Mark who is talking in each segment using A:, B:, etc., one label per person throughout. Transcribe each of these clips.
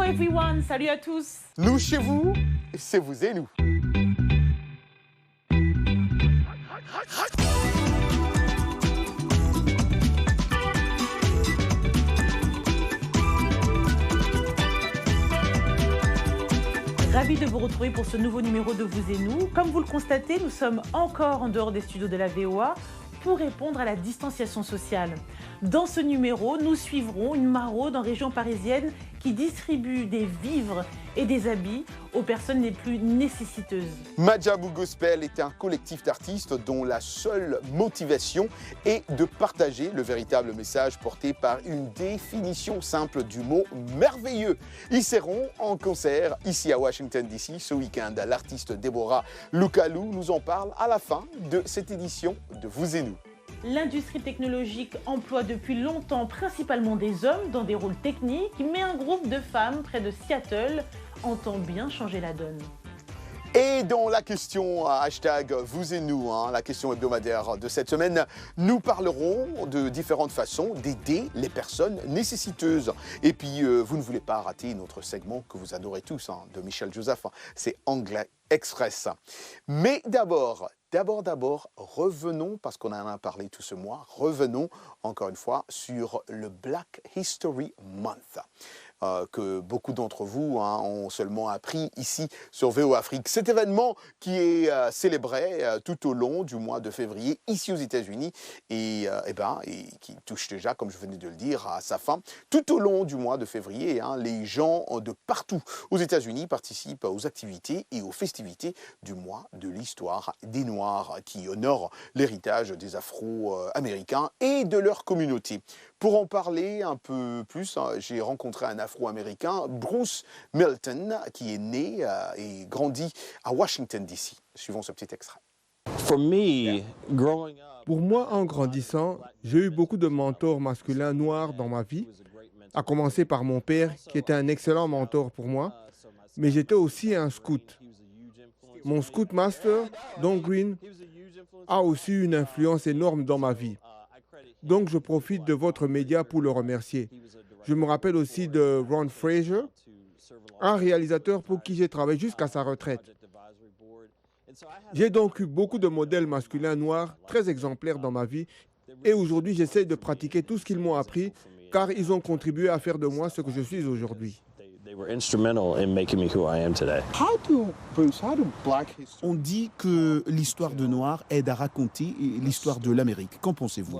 A: everyone, salut à tous.
B: Nous chez vous, c'est vous et nous.
A: Ravi de vous retrouver pour ce nouveau numéro de Vous et Nous. Comme vous le constatez, nous sommes encore en dehors des studios de la VOA pour répondre à la distanciation sociale. Dans ce numéro, nous suivrons une maraude en région parisienne qui distribue des vivres et des habits aux personnes les plus nécessiteuses.
B: Madjabou Gospel est un collectif d'artistes dont la seule motivation est de partager le véritable message porté par une définition simple du mot merveilleux. Ils seront en concert ici à Washington DC ce week-end. L'artiste Deborah Lukalou nous en parle à la fin de cette édition de Vous et Nous.
A: L'industrie technologique emploie depuis longtemps principalement des hommes dans des rôles techniques, mais un groupe de femmes près de Seattle entend bien changer la donne.
B: Et dans la question hashtag Vous et Nous, la question hebdomadaire de cette semaine, nous parlerons de différentes façons d'aider les personnes nécessiteuses. Et puis, vous ne voulez pas rater notre segment que vous adorez tous, de Michel Joseph, c'est Anglais Express. Mais d'abord, revenons, parce qu'on en a parlé tout ce mois, revenons encore une fois sur le Black History Month. Que beaucoup d'entre vous ont seulement appris ici sur VO Afrique. Cet événement qui est célébré tout au long du mois de février ici aux États-Unis et qui touche déjà, comme je venais de le dire, à sa fin. Tout au long du mois de février, les gens de partout aux États-Unis participent aux activités et aux festivités du mois de l'histoire des Noirs qui honore l'héritage des Afro-Américains et de leur communauté. Pour en parler un peu plus, j'ai rencontré un Afro-Américain, Bruce Milton, qui est né et grandi à Washington, D.C. Suivons ce petit extrait.
C: Pour moi, en grandissant, j'ai eu beaucoup de mentors masculins noirs dans ma vie, à commencer par mon père, qui était un excellent mentor pour moi, mais j'étais aussi un scout. Mon scout master, Don Green, a aussi une influence énorme dans ma vie. Donc, je profite de votre média pour le remercier. Je me rappelle aussi de Ron Fraser, un réalisateur pour qui j'ai travaillé jusqu'à sa retraite. J'ai donc eu beaucoup de modèles masculins noirs très exemplaires dans ma vie et aujourd'hui, j'essaie de pratiquer tout ce qu'ils m'ont appris car ils ont contribué à faire de moi ce que je suis aujourd'hui.
D: On dit que l'histoire de Noirs aide à raconter l'histoire de l'Amérique. Qu'en pensez-vous?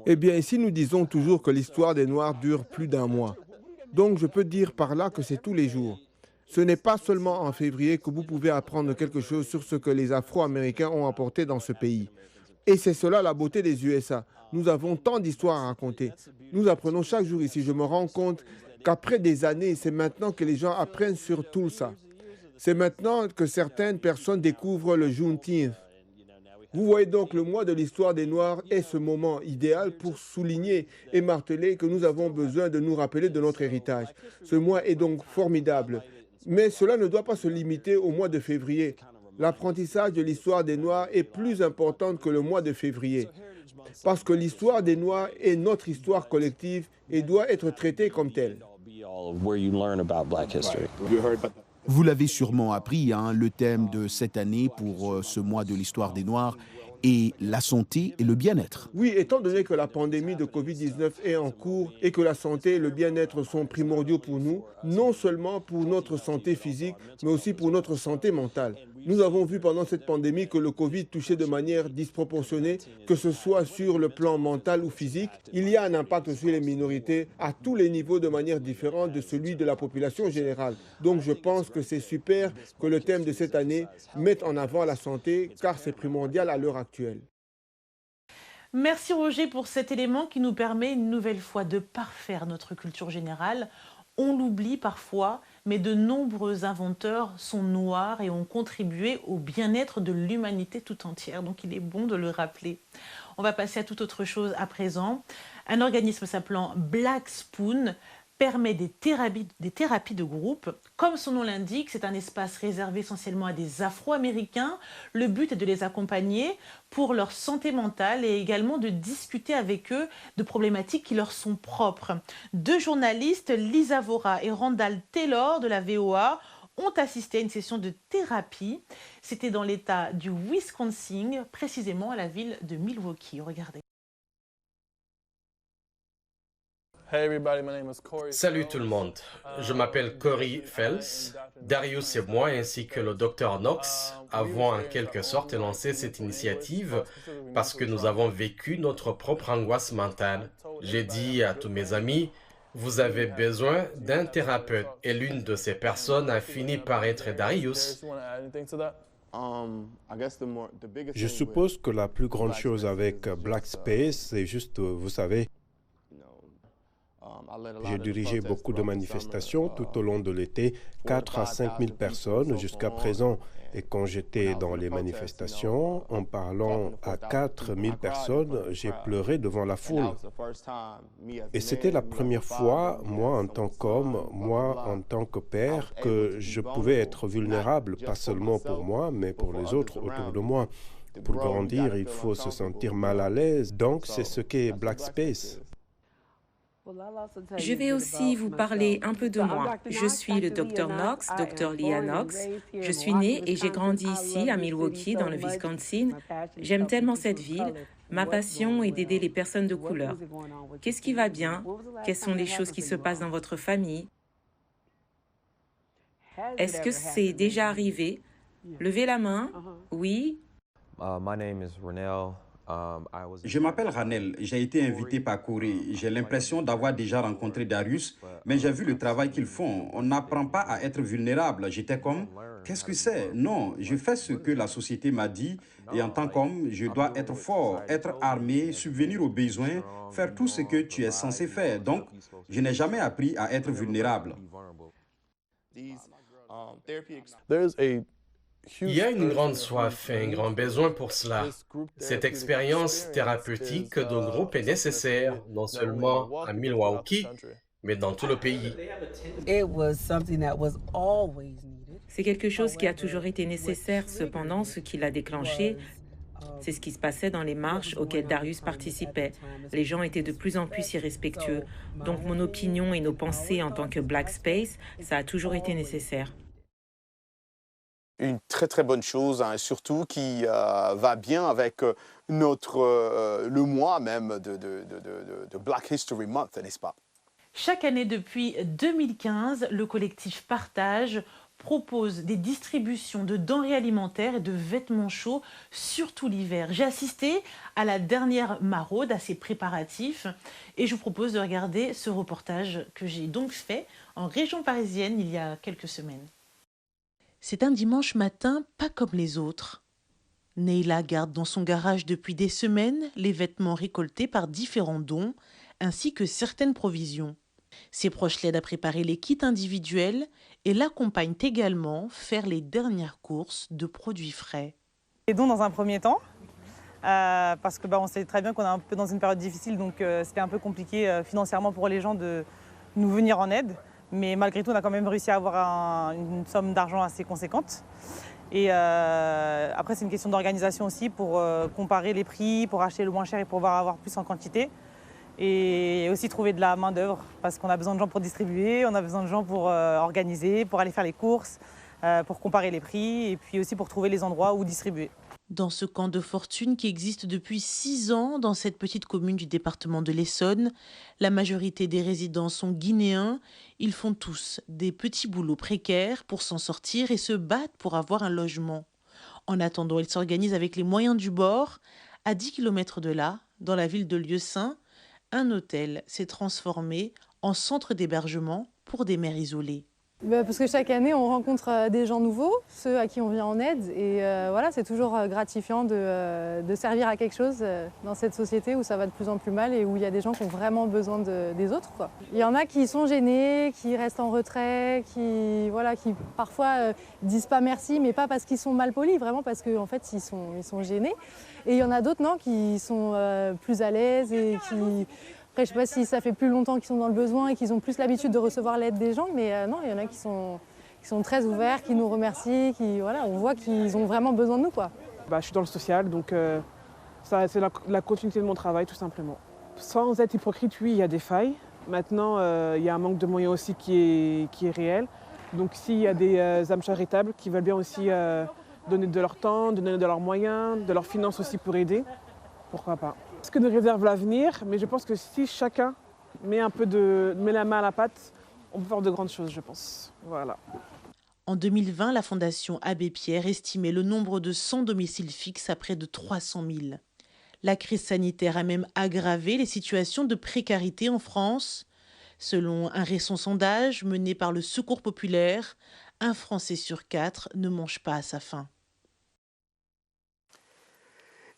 C: Eh bien, ici, nous disons toujours que l'histoire des Noirs dure plus d'un mois. Donc, je peux dire par là que c'est tous les jours. Ce n'est pas seulement en février que vous pouvez apprendre quelque chose sur ce que les Afro-Américains ont apporté dans ce pays. Et c'est cela la beauté des USA. Nous avons tant d'histoires à raconter. Nous apprenons chaque jour ici. Je me rends compte qu'après des années, c'est maintenant que les gens apprennent sur tout ça. C'est maintenant que certaines personnes découvrent le Juneteenth. Vous voyez donc, le mois de l'histoire des Noirs est ce moment idéal pour souligner et marteler que nous avons besoin de nous rappeler de notre héritage. Ce mois est donc formidable. Mais cela ne doit pas se limiter au mois de février. L'apprentissage de l'histoire des Noirs est plus important que le mois de février. Parce que l'histoire des Noirs est notre histoire collective et doit être traitée comme telle.
D: Vous l'avez sûrement appris, le thème de cette année pour ce mois de l'histoire des Noirs est la santé et le bien-être.
C: Oui, étant donné que la pandémie de Covid-19 est en cours et que la santé et le bien-être sont primordiaux pour nous, non seulement pour notre santé physique, mais aussi pour notre santé mentale. Nous avons vu pendant cette pandémie que le Covid touchait de manière disproportionnée, que ce soit sur le plan mental ou physique. Il y a un impact sur les minorités à tous les niveaux de manière différente de celui de la population générale. Donc je pense que c'est super que le thème de cette année mette en avant la santé, car c'est primordial à l'heure actuelle.
A: Merci Roger pour cet élément qui nous permet une nouvelle fois de parfaire notre culture générale. On l'oublie parfois, mais de nombreux inventeurs sont noirs et ont contribué au bien-être de l'humanité tout entière. Donc il est bon de le rappeler. On va passer à toute autre chose à présent. Un organisme s'appelant Black Spoon permet des thérapies de groupe. Comme son nom l'indique, c'est un espace réservé essentiellement à des Afro-Américains. Le but est de les accompagner pour leur santé mentale et également de discuter avec eux de problématiques qui leur sont propres. Deux journalistes, Lisa Vora et Randall Taylor de la VOA, ont assisté à une session de thérapie. C'était dans l'État du Wisconsin, précisément à la ville de Milwaukee. Regardez.
E: Salut tout le monde, je m'appelle Corey Phelps. Darius et moi, ainsi que le Dr Knox, avons en quelque sorte lancé cette initiative parce que nous avons vécu notre propre angoisse mentale. J'ai dit à tous mes amis, vous avez besoin d'un thérapeute. Et l'une de ces personnes a fini par être Darius.
F: Je suppose que la plus grande chose avec Black Space, c'est juste, vous savez, j'ai dirigé beaucoup de manifestations tout au long de l'été, 4 à 5 000 personnes jusqu'à présent. Et quand j'étais dans les manifestations, en parlant à 4 000 personnes, j'ai pleuré devant la foule. Et c'était la première fois, moi en tant qu'homme, moi en tant que père, que je pouvais être vulnérable, pas seulement pour moi, mais pour les autres autour de moi. Pour grandir, il faut se sentir mal à l'aise. Donc, c'est ce qu'est Black Space.
G: Je vais aussi vous parler un peu de moi. Je suis le Dr Knox, Dr Leah Knox. Je suis née et j'ai grandi ici, à Milwaukee, dans le Wisconsin. J'aime tellement cette ville. Ma passion est d'aider les personnes de couleur. Qu'est-ce qui va bien? Quelles sont les choses qui se passent dans votre famille? Est-ce que c'est déjà arrivé? Levez la main. Oui.
H: Je m'appelle Ranel, j'ai été invité par Corey. J'ai l'impression d'avoir déjà rencontré Darius, mais j'ai vu le travail qu'ils font. On n'apprend pas à être vulnérable. J'étais comme, qu'est-ce que c'est? Non, je fais ce que la société m'a dit et en tant qu'homme, je dois être fort, être armé, subvenir aux besoins, faire tout ce que tu es censé faire. Donc, je n'ai jamais appris à être vulnérable.
E: Il y a une grande soif et un grand besoin pour cela. Cette expérience thérapeutique de groupe est nécessaire, non seulement à Milwaukee, mais dans tout le pays.
G: C'est quelque chose qui a toujours été nécessaire. Cependant, ce qui l'a déclenché, c'est ce qui se passait dans les marches auxquelles Darius participait. Les gens étaient de plus en plus irrespectueux. Donc mon opinion et nos pensées en tant que Black Space, ça a toujours été nécessaire.
B: Une très très bonne chose, hein, surtout qui va bien avec le mois même de Black History Month, n'est-ce pas?
A: Chaque année depuis 2015, le collectif Partage propose des distributions de denrées alimentaires et de vêtements chauds, surtout l'hiver. J'ai assisté à la dernière maraude, à ces préparatifs, et je vous propose de regarder ce reportage que j'ai donc fait en région parisienne il y a quelques semaines. C'est un dimanche matin pas comme les autres. Neila garde dans son garage depuis des semaines les vêtements récoltés par différents dons, ainsi que certaines provisions. Ses proches l'aident à préparer les kits individuels et l'accompagnent également faire les dernières courses de produits frais.
I: Les dons dans un premier temps, parce que on sait très bien qu'on est un peu dans une période difficile, donc c'était un peu compliqué financièrement pour les gens de nous venir en aide. Mais malgré tout, on a quand même réussi à avoir une somme d'argent assez conséquente. Et après, c'est une question d'organisation aussi pour comparer les prix, pour acheter le moins cher et pour pouvoir avoir plus en quantité. Et aussi trouver de la main-d'œuvre, parce qu'on a besoin de gens pour distribuer, on a besoin de gens pour organiser, pour aller faire les courses, pour comparer les prix et puis aussi pour trouver les endroits où distribuer.
A: Dans ce camp de fortune qui existe depuis 6 ans dans cette petite commune du département de l'Essonne, la majorité des résidents sont guinéens. Ils font tous des petits boulots précaires pour s'en sortir et se battent pour avoir un logement. En attendant, ils s'organisent avec les moyens du bord. À 10 km de là, dans la ville de Lieu-Saint, un hôtel s'est transformé en centre d'hébergement pour des mères isolées.
J: Parce que chaque année, on rencontre des gens nouveaux, ceux à qui on vient en aide. Et voilà, c'est toujours gratifiant de servir à quelque chose dans cette société où ça va de plus en plus mal et où il y a des gens qui ont vraiment besoin des autres, quoi. Il y en a qui sont gênés, qui restent en retrait, qui parfois disent pas merci, mais pas parce qu'ils sont mal polis, vraiment parce qu'en fait, ils sont gênés. Et il y en a d'autres, non, qui sont plus à l'aise et qui Après, je ne sais pas si ça fait plus longtemps qu'ils sont dans le besoin et qu'ils ont plus l'habitude de recevoir l'aide des gens, mais non, il y en a qui sont très ouverts, qui nous remercient, voilà, on voit qu'ils ont vraiment besoin de nous, quoi.
K: Je suis dans le social, donc c'est la continuité de mon travail, tout simplement. Sans être hypocrite, oui, il y a des failles. Maintenant, il y a un manque de moyens aussi qui est réel. Donc s'il y a des âmes charitables qui veulent bien aussi donner de leur temps, donner de leurs moyens, de leurs finances aussi pour aider, pourquoi pas. Ce que nous réserve l'avenir, mais je pense que si chacun met la main à la pâte, on peut faire de grandes choses, je pense. Voilà.
A: En 2020, la Fondation Abbé Pierre estimait le nombre de sans domicile fixe à près de 300 000. La crise sanitaire a même aggravé les situations de précarité en France. Selon un récent sondage mené par le Secours populaire, un Français sur 4 ne mange pas à sa faim.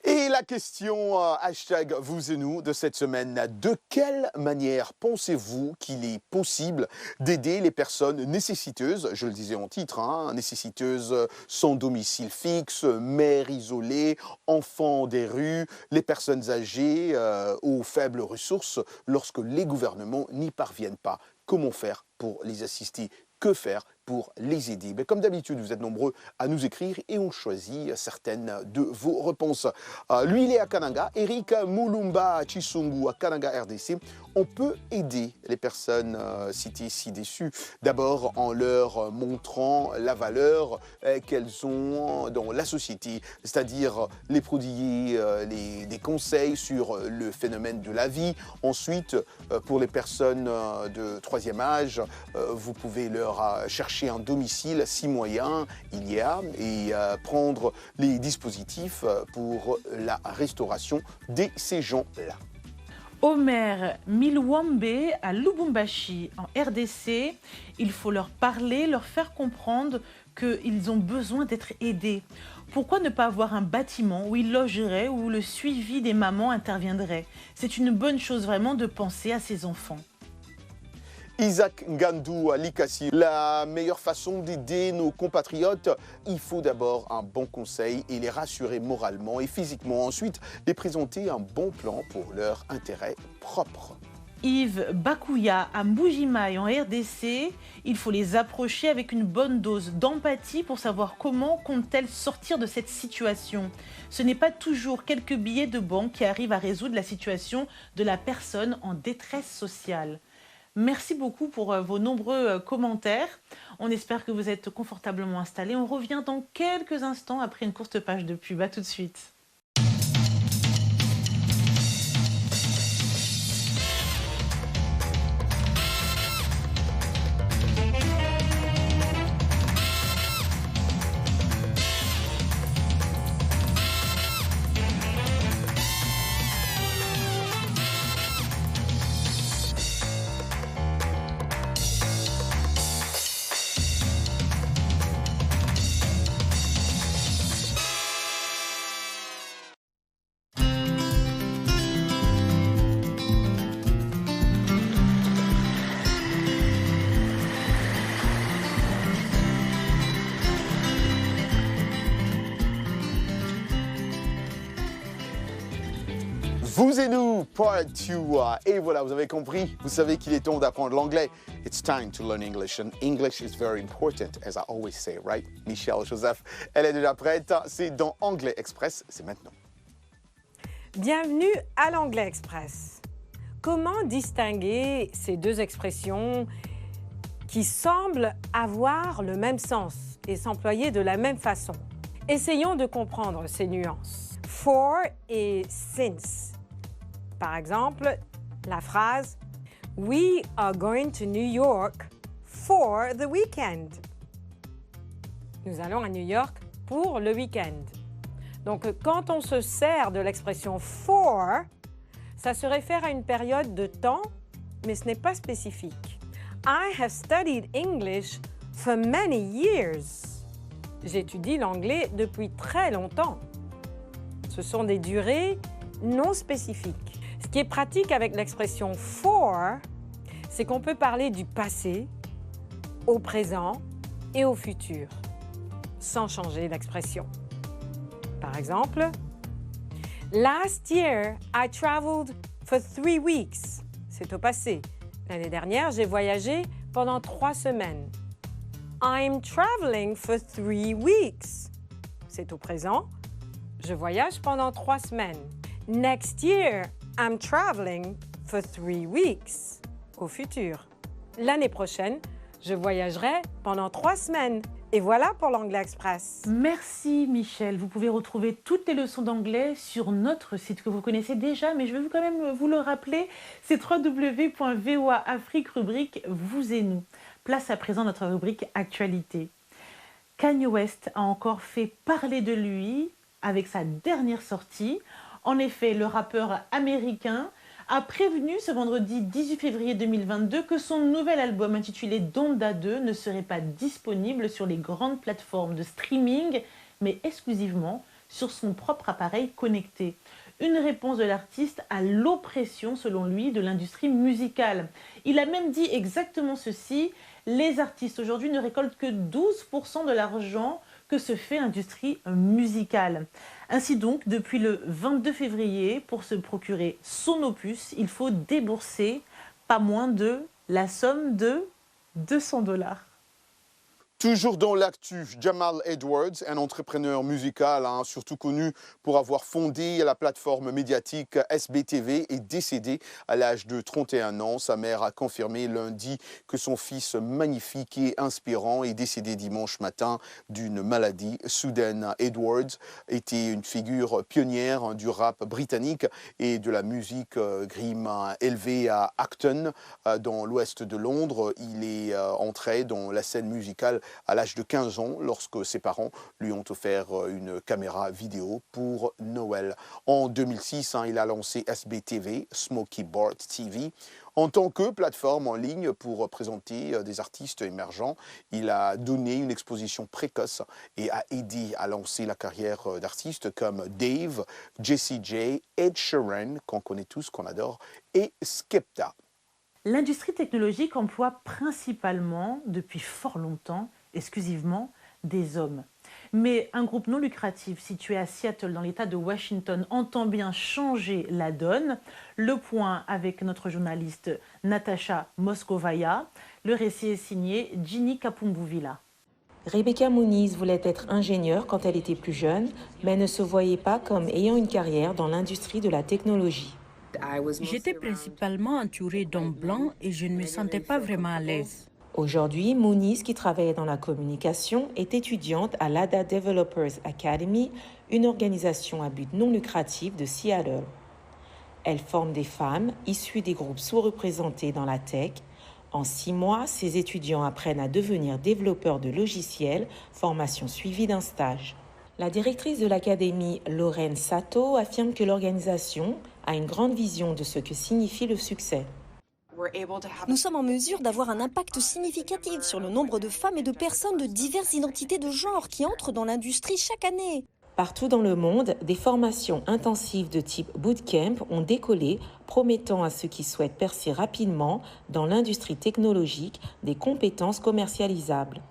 B: Et la question hashtag vous et nous de cette semaine, de quelle manière pensez-vous qu'il est possible d'aider les personnes nécessiteuses, je le disais en titre, nécessiteuses sans domicile fixe, mères isolées, enfants des rues, les personnes âgées aux faibles ressources lorsque les gouvernements n'y parviennent pas? Comment faire pour les assister? Que faire pour les aider? Mais comme d'habitude, vous êtes nombreux à nous écrire et on choisit certaines de vos réponses. Lui, il est à Kananga. Eric Mulumba Chisungu à Kananga, RDC. On peut aider les personnes citées ci-dessus. D'abord en leur montrant la valeur qu'elles ont dans la société, c'est-à-dire les prodiguer des conseils sur le phénomène de la vie. Ensuite, pour les personnes de troisième âge, vous pouvez leur chercher un domicile si moyen il y a et prendre les dispositifs pour la restauration de ces gens-là.
A: Omer Milwambe à Lubumbashi, en RDC, il faut leur parler, leur faire comprendre qu'ils ont besoin d'être aidés. Pourquoi ne pas avoir un bâtiment où ils logeraient, où le suivi des mamans interviendrait? C'est une bonne chose vraiment de penser à ces enfants.
B: Isaac Ngandou à Likasi, la meilleure façon d'aider nos compatriotes, il faut d'abord un bon conseil et les rassurer moralement et physiquement. Ensuite, les présenter un bon plan pour leur intérêt propre.
A: Yves Bakouya à Mbujimaï en RDC, il faut les approcher avec une bonne dose d'empathie pour savoir comment comptent-elles sortir de cette situation. Ce n'est pas toujours quelques billets de banque qui arrivent à résoudre la situation de la personne en détresse sociale. Merci beaucoup pour vos nombreux commentaires. On espère que vous êtes confortablement installés. On revient dans quelques instants après une courte page de pub. À tout de suite.
B: Vous et nous, part 2. Et voilà, vous avez compris, vous savez qu'il est temps d'apprendre l'anglais. It's time to learn English, and English is very important, as I always say, right? Michelle Joseph, elle est déjà prête. C'est dans Anglais Express, c'est maintenant.
L: Bienvenue à l'Anglais Express. Comment distinguer ces deux expressions qui semblent avoir le même sens et s'employer de la même façon? Essayons de comprendre ces nuances. For et since. Par exemple, la phrase « We are going to New York for the weekend ». Nous allons à New York pour le week-end. Donc, quand on se sert de l'expression « for », ça se réfère à une période de temps, mais ce n'est pas spécifique. « I have studied English for many years ». J'étudie l'anglais depuis très longtemps. Ce sont des durées non spécifiques. Ce qui est pratique avec l'expression « for », c'est qu'on peut parler du passé, au présent et au futur, sans changer l'expression. Par exemple, « Last year, I traveled for 3 weeks ». c'est au passé. L'année dernière, j'ai voyagé pendant 3 semaines. I'm traveling for 3 weeks. C'est au présent. Je voyage pendant 3 semaines. Next year, I'm traveling for 3 weeks. Au futur. L'année prochaine, je voyagerai pendant 3 semaines. Et voilà pour l'Anglais Express.
A: Merci Michel. Vous pouvez retrouver toutes les leçons d'anglais sur notre site que vous connaissez déjà, mais je vais quand même vous le rappeler, c'est www.voa Afrique rubrique Vous et nous. Place à présent notre rubrique Actualité. Kanye West a encore fait parler de lui avec sa dernière sortie. En effet, le rappeur américain a prévenu ce vendredi 18 février 2022 que son nouvel album intitulé Donda 2 ne serait pas disponible sur les grandes plateformes de streaming, mais exclusivement sur son propre appareil connecté. Une réponse de l'artiste à l'oppression, selon lui, de l'industrie musicale. Il a même dit exactement ceci: les artistes aujourd'hui ne récoltent que 12% de l'argent que se fait l'industrie musicale. Ainsi donc, depuis le 22 février, pour se procurer son opus, il faut débourser pas moins de la somme de $200.
B: Toujours dans l'actu, Jamal Edwards, un entrepreneur musical, surtout connu pour avoir fondé la plateforme médiatique SBTV, est décédé à l'âge de 31 ans. Sa mère a confirmé lundi que son fils magnifique et inspirant est décédé dimanche matin d'une maladie soudaine. Edwards était une figure pionnière du rap britannique et de la musique grime. Élevé à Acton, dans l'ouest de Londres, il est entré dans la scène musicale à l'âge de 15 ans, lorsque ses parents lui ont offert une caméra vidéo pour Noël. En 2006, il a lancé SBTV, Smoky Board TV, en tant que plateforme en ligne pour présenter des artistes émergents. Il a donné une exposition précoce et a aidé à lancer la carrière d'artistes comme Dave, Jessie J, Ed Sheeran, qu'on connaît tous, qu'on adore, et Skepta.
A: L'industrie technologique emploie principalement, depuis fort longtemps, exclusivement des hommes. Mais un groupe non lucratif situé à Seattle, dans l'État de Washington, entend bien changer la donne. Le point avec notre journaliste Natasha Moskovaya. Le récit est signé Ginny Kapumbuvila.
G: Rebecca Muniz voulait être ingénieure quand elle était plus jeune, mais ne se voyait pas comme ayant une carrière dans l'industrie de la technologie.
M: J'étais principalement entourée d'hommes blancs et je ne me sentais pas vraiment à l'aise.
G: Aujourd'hui, Muniz, qui travaillait dans la communication, est étudiante à l'ADA Developers Academy, une organisation à but non lucratif de Seattle. Elle forme des femmes issues des groupes sous-représentés dans la tech. En 6 mois, ces étudiants apprennent à devenir développeurs de logiciels, formation suivie d'un stage. La directrice de l'académie, Lauren Sato, affirme que l'organisation a une grande vision de ce que signifie le succès.
N: Nous sommes en mesure d'avoir un impact significatif sur le nombre de femmes et de personnes de diverses identités de genre qui entrent dans l'industrie chaque année.
G: Partout dans le monde, des formations intensives de type bootcamp ont décollé, promettant à ceux qui souhaitent percer rapidement dans l'industrie technologique des compétences commercialisables.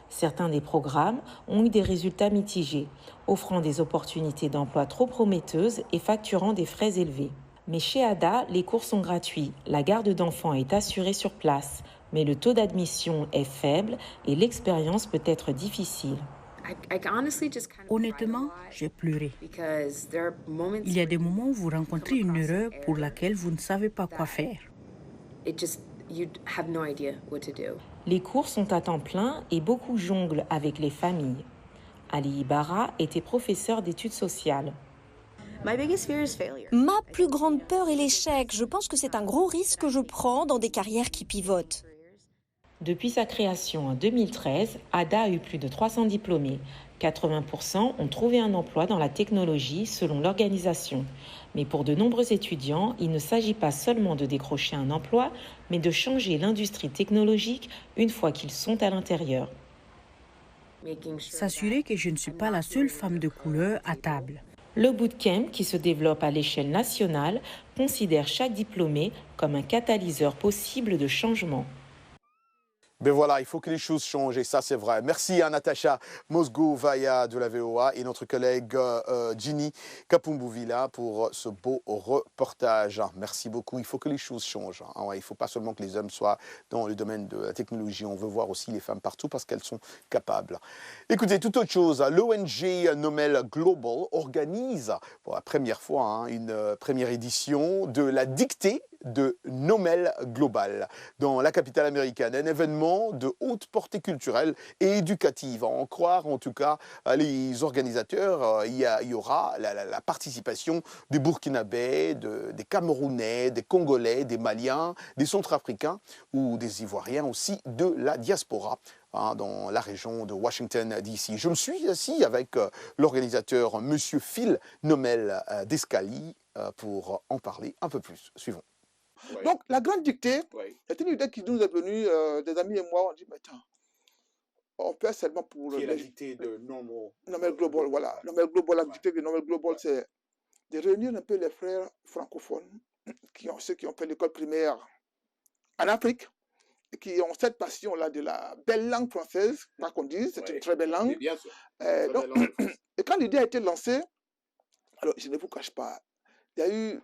G: Certains des programmes ont eu des résultats mitigés, offrant des opportunités d'emploi trop prometteuses et facturant des frais élevés. Mais chez ADA, les cours sont gratuits, la garde d'enfants est assurée sur place, mais le taux d'admission est faible et l'expérience peut être difficile.
M: Honnêtement, j'ai pleuré. Il y a des moments où vous rencontrez une erreur pour laquelle vous ne savez pas quoi faire.
G: Les cours sont à temps plein et beaucoup jonglent avec les familles. Ali Ibarra était professeur d'études sociales.
N: Ma plus grande peur est l'échec. Je pense que c'est un gros risque que je prends dans des carrières qui pivotent.
G: Depuis sa création en 2013, ADA a eu plus de 300 diplômés. 80% ont trouvé un emploi dans la technologie selon l'organisation. Mais pour de nombreux étudiants, il ne s'agit pas seulement de décrocher un emploi, mais de changer l'industrie technologique une fois qu'ils sont à l'intérieur.
M: S'assurer que je ne suis pas la seule femme de couleur à table.
G: Le bootcamp, qui se développe à l'échelle nationale, considère chaque diplômé comme un catalyseur possible de changement.
B: Ben voilà, il faut que les choses changent et ça c'est vrai. Merci à Natacha Mosgovaya de la VOA et notre collègue Ginny Kapumbuvila pour ce beau reportage. Merci beaucoup, il faut que les choses changent. Il ne faut pas seulement que les hommes soient dans le domaine de la technologie, on veut voir aussi les femmes partout parce qu'elles sont capables. Écoutez, toute autre chose, l'ONG Nomel Global organise pour la première fois une première édition de la dictée de Nomel Global dans la capitale américaine, un événement de haute portée culturelle et éducative. À en croire en tout cas les organisateurs, il y aura la participation des Burkinabés, des Camerounais, des Congolais, des Maliens, des Centrafricains ou des Ivoiriens aussi de la diaspora dans la région de Washington DC. Je me suis assis avec l'organisateur M. Phil Nomel d'Escali pour en parler un peu plus. Suivons.
O: Ouais. Donc, la grande dictée est une idée qui nous est venue, des amis et moi, on dit, mais attends, on fait seulement pour...
B: Qui est la dictée de
O: Nomel Global, voilà. Nomel Global, la dictée de Nomel Global, c'est de réunir un peu les frères francophones, ceux qui ont fait l'école primaire en Afrique, et qui ont cette passion-là de la belle langue française, pas qu'on dise, c'est une très belle langue.
B: Bien sûr.
O: Et quand l'idée a été lancée, alors je ne vous cache pas, il y a eu,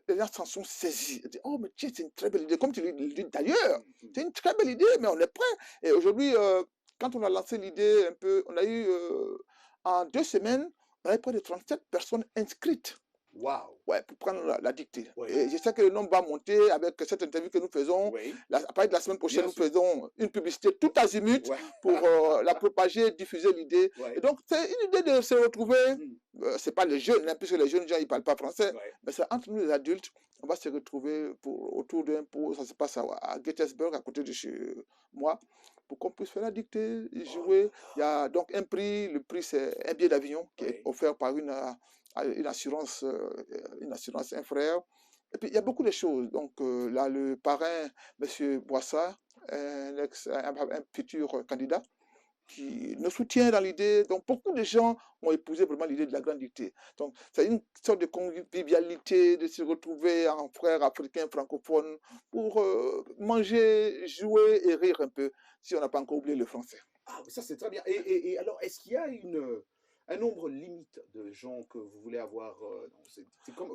O: les gens s'en sont saisis. Ils disent, oh, mais tiens, c'est une très belle idée. Comme tu le dis d'ailleurs, c'est une très belle idée, mais on est prêt. Et aujourd'hui, quand on a lancé l'idée un peu, on a eu, en 2 semaines, on avait près de 37 personnes inscrites.
B: Waouh!
O: Ouais, pour prendre la dictée. Et je sais que le nombre va monter avec cette interview que nous faisons. À partir de la semaine prochaine, nous faisons une publicité tout azimut pour la propager, diffuser l'idée. Et donc, c'est une idée de se retrouver. C'est pas les jeunes, puisque les jeunes gens, ils parlent pas français. Mais c'est entre nous les adultes. On va se retrouver autour d'un pot. Ça se passe à Gettysburg, à côté de chez moi, pour qu'on puisse faire la dictée, jouer. Il y a donc un prix. Le prix, c'est un billet d'avion qui est offert par une assurance, un frère. Et puis, il y a beaucoup de choses. Donc, là, le parrain, M. Boissard, un futur candidat, qui nous soutient dans l'idée. Donc, beaucoup de gens ont épousé vraiment l'idée de la grande dictée. Donc, c'est une sorte de convivialité, de se retrouver en frères africains francophones pour manger, jouer et rire un peu, si on n'a pas encore oublié le français.
B: Ah, ça, c'est très bien. Et alors, est-ce qu'il y a un nombre limite de gens que vous voulez avoir?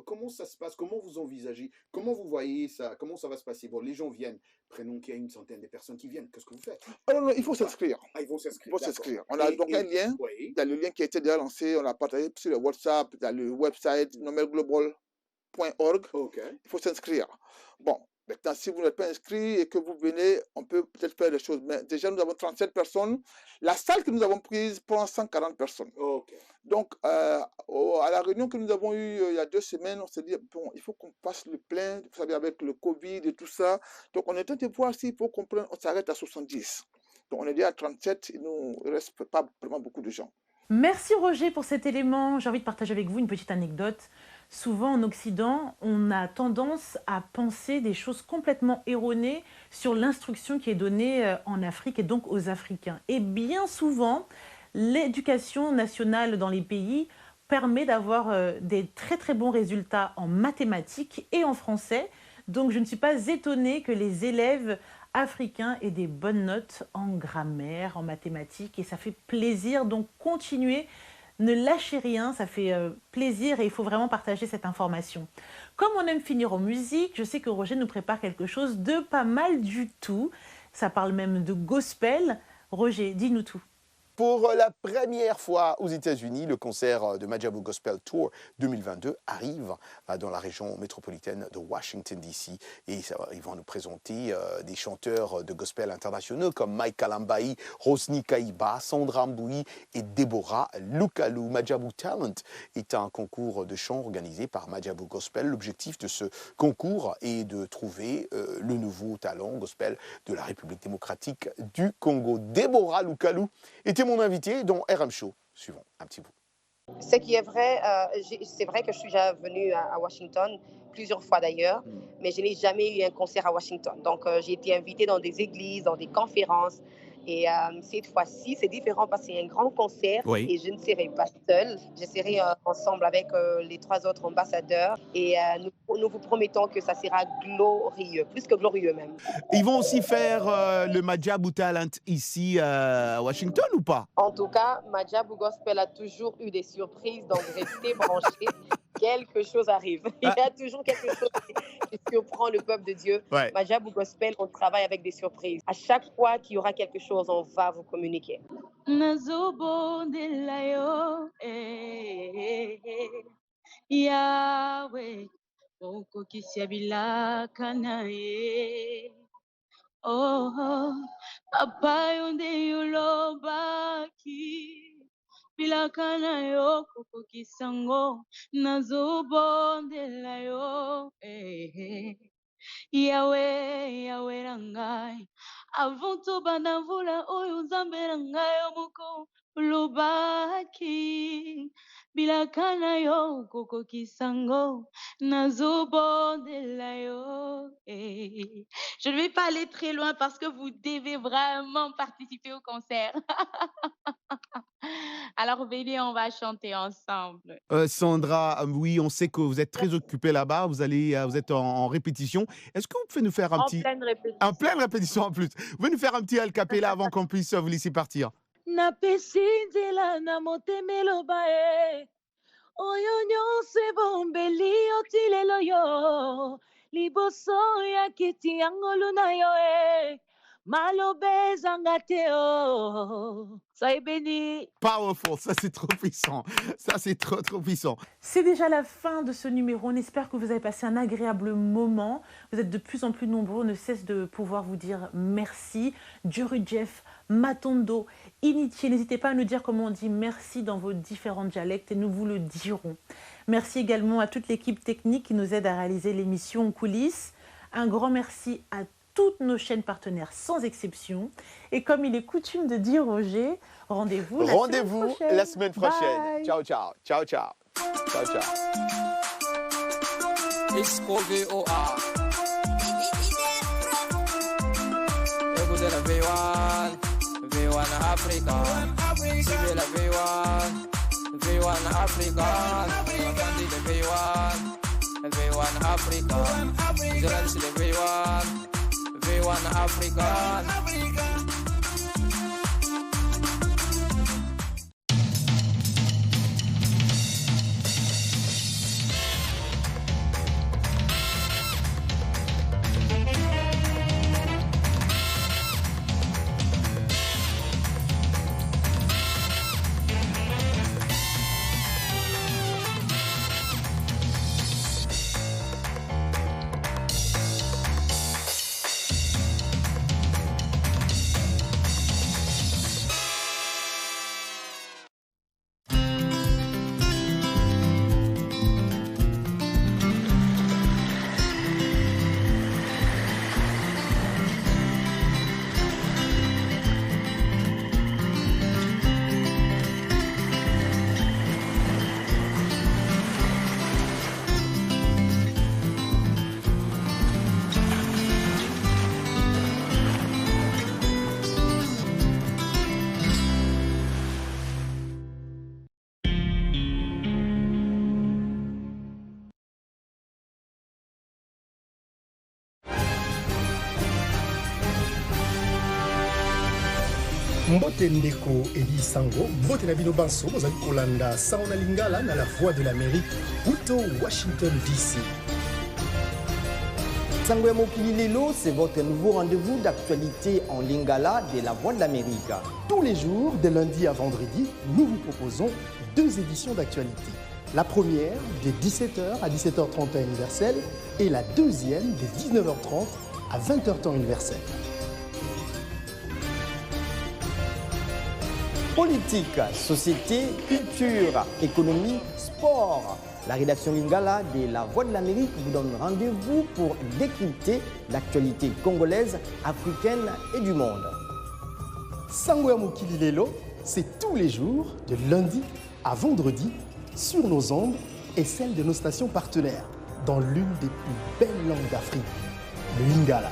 B: Comment ça se passe? Comment vous envisagez? Comment vous voyez ça? Comment ça va se passer? Bon, les gens viennent. Prenons qu'il y a une centaine de personnes qui viennent. Qu'est-ce que vous faites?
O: Non, il faut s'inscrire.
B: Ah, ils vont s'inscrire.
O: Il faut s'inscrire. On a donc un lien. Il y a le lien qui a été déjà lancé. On l'a partagé sur le WhatsApp. Il y a le website nomelglobal.org. Il faut s'inscrire. Bon. Maintenant, si vous n'êtes pas inscrit et que vous venez, on peut peut-être faire des choses. Mais déjà, nous avons 37 personnes. La salle que nous avons prise prend 140 personnes. Donc, à la réunion que nous avons eue il y a 2 semaines, on s'est dit, bon, il faut qu'on fasse le plein, vous savez, avec le Covid et tout ça. Donc, on est en train de voir s'il faut qu'on s'arrête à 70. Donc, on est déjà à 37, il ne nous reste pas vraiment beaucoup de gens.
A: Merci Roger pour cet élément. J'ai envie de partager avec vous une petite anecdote. Souvent en Occident, on a tendance à penser des choses complètement erronées sur l'instruction qui est donnée en Afrique et donc aux Africains. Et bien souvent, l'éducation nationale dans les pays permet d'avoir des très très bons résultats en mathématiques et en français. Donc je ne suis pas étonnée que les élèves africains aient des bonnes notes en grammaire, en mathématiques, et ça fait plaisir. Donc continuez, ne lâchez rien, ça fait plaisir et il faut vraiment partager cette information. Comme on aime finir en musique, je sais que Roger nous prépare quelque chose de pas mal du tout. Ça parle même de gospel. Roger, dis-nous tout.
B: Pour la première fois aux États-Unis, le concert de Majabu Gospel Tour 2022 arrive dans la région métropolitaine de Washington, D.C. Et ils vont nous présenter des chanteurs de gospel internationaux comme Mike Kalambayi, Rosny Kaiba, Sandra Mboui et Deborah Lukalu. Majabu Talent est un concours de chant organisé par Majabu Gospel. L'objectif de ce concours est de trouver le nouveau talent gospel de la République démocratique du Congo. Deborah Lukalu était mon invité dans RM Show. Suivons un petit bout.
P: Ce qui est vrai, c'est vrai que je suis déjà venue à Washington, plusieurs fois d'ailleurs, mais je n'ai jamais eu un concert à Washington. Donc, j'ai été invitée dans des églises, dans des conférences. Et cette fois-ci, c'est différent parce qu'il y a un grand concert et je ne serai pas seule. Je serai ensemble avec les 3 autres ambassadeurs et nous nous vous promettons que ça sera glorieux, plus que glorieux même.
D: Ils vont aussi faire le Madjabou Talent ici à Washington ou pas?
P: En tout cas, Madjabou Gospel a toujours eu des surprises, donc restez branchés. Quelque chose arrive. Il y a toujours quelque chose qui surprend le peuple de Dieu.
D: Ouais.
P: Madjabou Gospel, on travaille avec des surprises. À chaque fois qu'il y aura quelque chose, on va vous communiquer.
Q: Yahweh, oh, papa yonde yulobaki. Bilakana yo koko kisango nazobondela yo Yahweh Yahweh rangai avuntu banavula oyo nzambe rangai omoko lobaki bilakana yo koko kisango nazobondela yo Je ne vais pas aller très loin parce que vous devez vraiment participer au concert. Alors, venez, on va chanter ensemble.
D: Sandra, oui, on sait que vous êtes très occupée là-bas. Vous êtes en répétition. Est-ce que vous pouvez nous faire un petit...
P: pleine répétition.
D: En pleine répétition en plus. Vous pouvez nous faire un petit a cappella avant qu'on puisse vous laisser partir?
Q: Na pesinzela na motemelo bae. Oyo nyonse bombeli otilelo yo. Liboso ya kiti angolu na yo Malobe zangateo. Soyez bénis.
D: Powerful, ça c'est trop puissant. Ça c'est trop puissant.
A: C'est déjà la fin de ce numéro. On espère que vous avez passé un agréable moment. Vous êtes de plus en plus nombreux. On ne cesse de pouvoir vous dire merci. Djuru Jeff, Matondo, Initié. N'hésitez pas à nous dire comment on dit merci dans vos différents dialectes et nous vous le dirons. Merci également à toute l'équipe technique qui nous aide à réaliser l'émission en coulisses. Un grand merci à toutes nos chaînes partenaires sans exception. Et comme il est coutume de dire Roger, rendez-vous
B: la semaine prochaine.
A: Bye.
B: Ciao, ciao. Ciao, ciao. Ciao, ciao.
R: Écoutez la V1, V1 Africa. Suivez la V1, V1 Africa. Entendez le V1, V1 Africa. Je lance le V1, V1 Africa.
S: Mbote ndeko Eli Sango, mbote na bino banso, bozali kolanda Saona Lingala na la voix de l'Amérique, Uto, Washington DC.
T: Sango ya Mokili Lelo, c'est votre nouveau rendez-vous d'actualité en Lingala de la voix de l'Amérique.
S: Tous les jours, de lundi à vendredi, nous vous proposons 2 éditions d'actualité. La première de 17h à 17h30 temps universel et la deuxième de 19h30 à 20h temps universel.
T: Politique, société, culture, économie, sport. La rédaction Lingala de la Voix de l'Amérique vous donne rendez-vous pour décrypter l'actualité congolaise, africaine et du monde.
S: Sango ya Mokili Lelo, c'est tous les jours, de lundi à vendredi, sur nos ondes et celles de nos stations partenaires, dans l'une des plus belles langues d'Afrique, le Lingala.